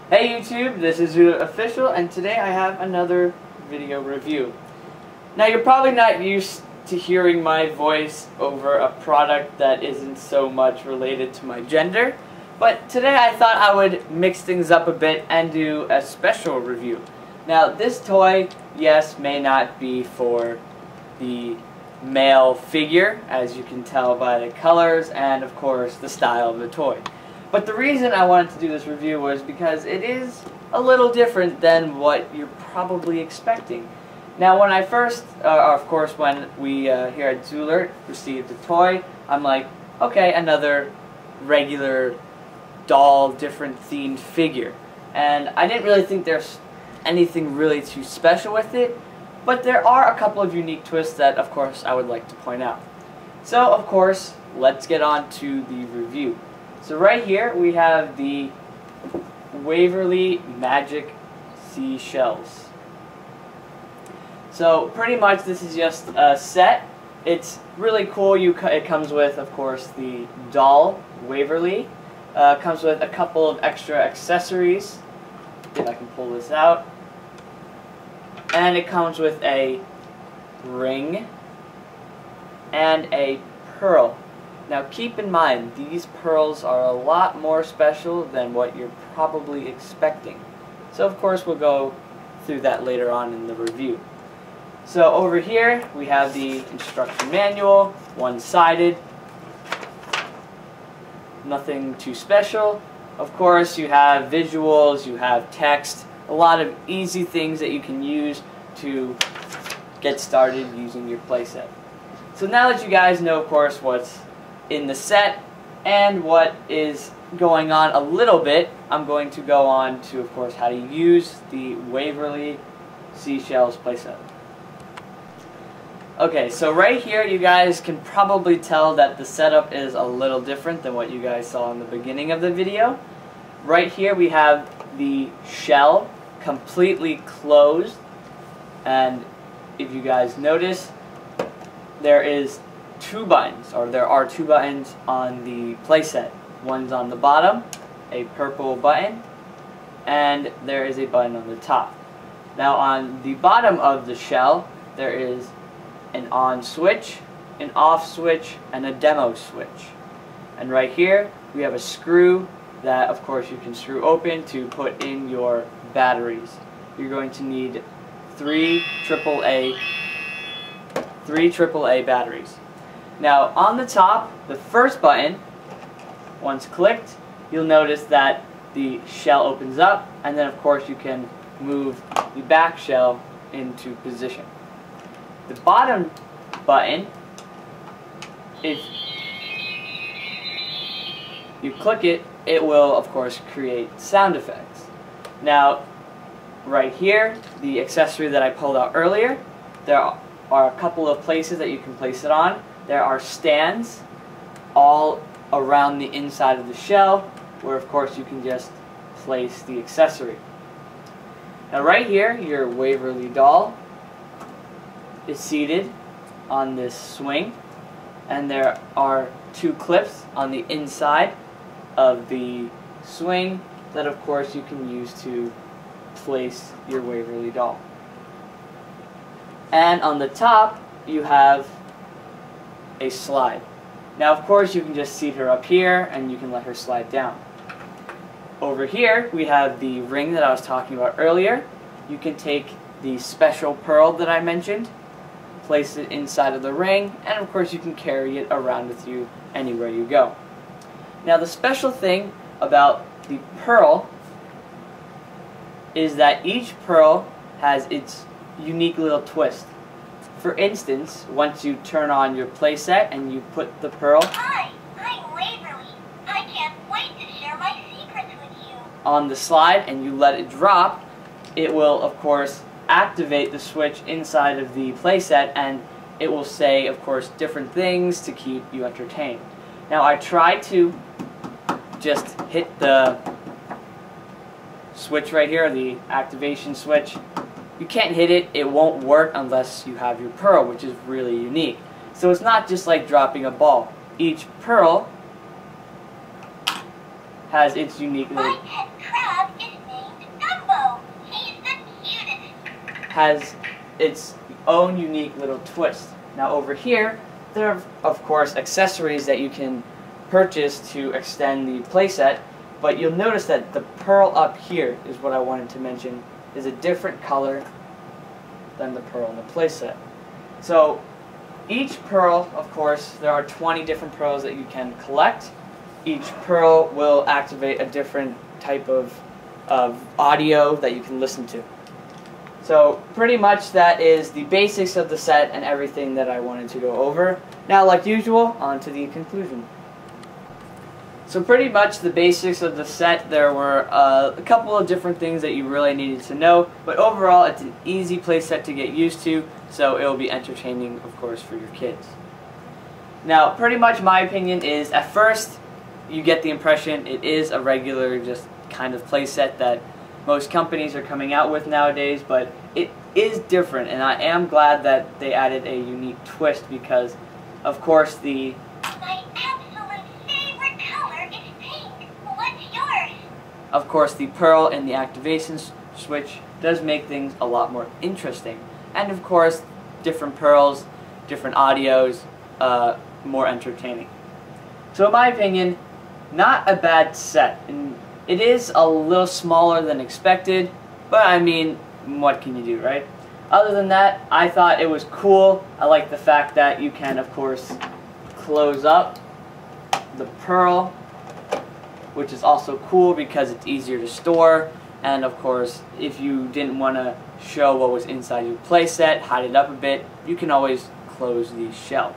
Hey YouTube, this is Zoolert Official, and today I have another video review. Now you're probably not used to hearing my voice over a product that isn't so much related to my gender, but today I thought I would mix things up a bit and do a special review. Now this toy, yes, may not be for the male figure, as you can tell by the colors and of course the style of the toy. But the reason I wanted to do this review was because it is a little different than what you're probably expecting. Now when I first, of course when we here at Zoolert received the toy, I'm like, okay, another regular doll, different themed figure. And I didn't really think there's anything really too special with it, but there are a couple of unique twists that of course I would like to point out. So of course, let's get on to the review. So right here we have the Waverly Magic Seashells. So pretty much this is just a set. It's really cool. It comes with, of course, the doll Waverly. Comes with a couple of extra accessories. If I can pull this out. And it comes with a ring and a pearl. Now keep in mind, these pearls are a lot more special than what you're probably expecting. So of course we'll go through that later on in the review. So over here we have the instruction manual, one-sided. Nothing too special. Of course you have visuals, you have text, a lot of easy things that you can use to get started using your playset. So now that you guys know, of course, what's in the set and what is going on a little bit, I'm going to go on to, of course, how to use the Waverly Seashells playset. Okay, so right here you guys can probably tell that the setup is a little different than what you guys saw in the beginning of the video. Right here we have the shell completely closed, and if you guys notice, there are two buttons on the playset. One's on the bottom, a purple button, and there is a button on the top. Now on the bottom of the shell, there is an on switch, an off switch, and a demo switch. And right here, we have a screw that, of course, you can screw open to put in your batteries. You're going to need three AAA batteries. Now on the top, the first button, once clicked, you'll notice that the shell opens up, and then of course you can move the back shell into position. The bottom button, if you click it, it will of course create sound effects. Now right here, the accessory that I pulled out earlier, there are a couple of places that you can place it on. There are stands all around the inside of the shell where of course you can just place the accessory. Now right here, your Waverly doll is seated on this swing, and there are two clips on the inside of the swing that of course you can use to place your Waverly doll. And on the top you have a slide. Now of course you can just seat her up here and you can let her slide down. Over here we have the ring that I was talking about earlier. You can take the special pearl that I mentioned, place it inside of the ring, and of course you can carry it around with you anywhere you go. Now the special thing about the pearl is that each pearl has its unique little twist. For instance, once you turn on your playset and you put the pearl Hi, I'm Waverly. I can't wait to share my secrets with you. On the slide and you let it drop, it will of course activate the switch inside of the playset, and it will say of course different things to keep you entertained. Now I tried to just hit the switch right here, the activation switch. You can't hit it, it won't work unless you have your pearl, which is really unique. So it's not just like dropping a ball. Each pearl has its unique little... My pet crab is named has its own unique little twist. Now over here, there are of course accessories that you can purchase to extend the playset, but you'll notice that the pearl up here is what I wanted to mention, is a different color than the pearl in the playset. So each pearl, of course, there are 20 different pearls that you can collect. Each pearl will activate a different type of audio that you can listen to. So pretty much that is the basics of the set and everything that I wanted to go over. Now, like usual, on to the conclusion. So pretty much the basics of the set, there were a couple of different things that you really needed to know, but overall it's an easy play set to get used to, so it will be entertaining, of course, for your kids. Now, pretty much my opinion is, at first, you get the impression it is a regular, just kind of play set that most companies are coming out with nowadays, but it is different, and I am glad that they added a unique twist because, of course, the pearl and the activation switch does make things a lot more interesting. And of course, different pearls, different audios, more entertaining. So in my opinion, not a bad set. And it is a little smaller than expected, but I mean, what can you do, right? Other than that, I thought it was cool. I like the fact that you can, of course, close up the pearl, which is also cool because it's easier to store. And of course, if you didn't want to show what was inside your playset, hide it up a bit, you can always close the shell.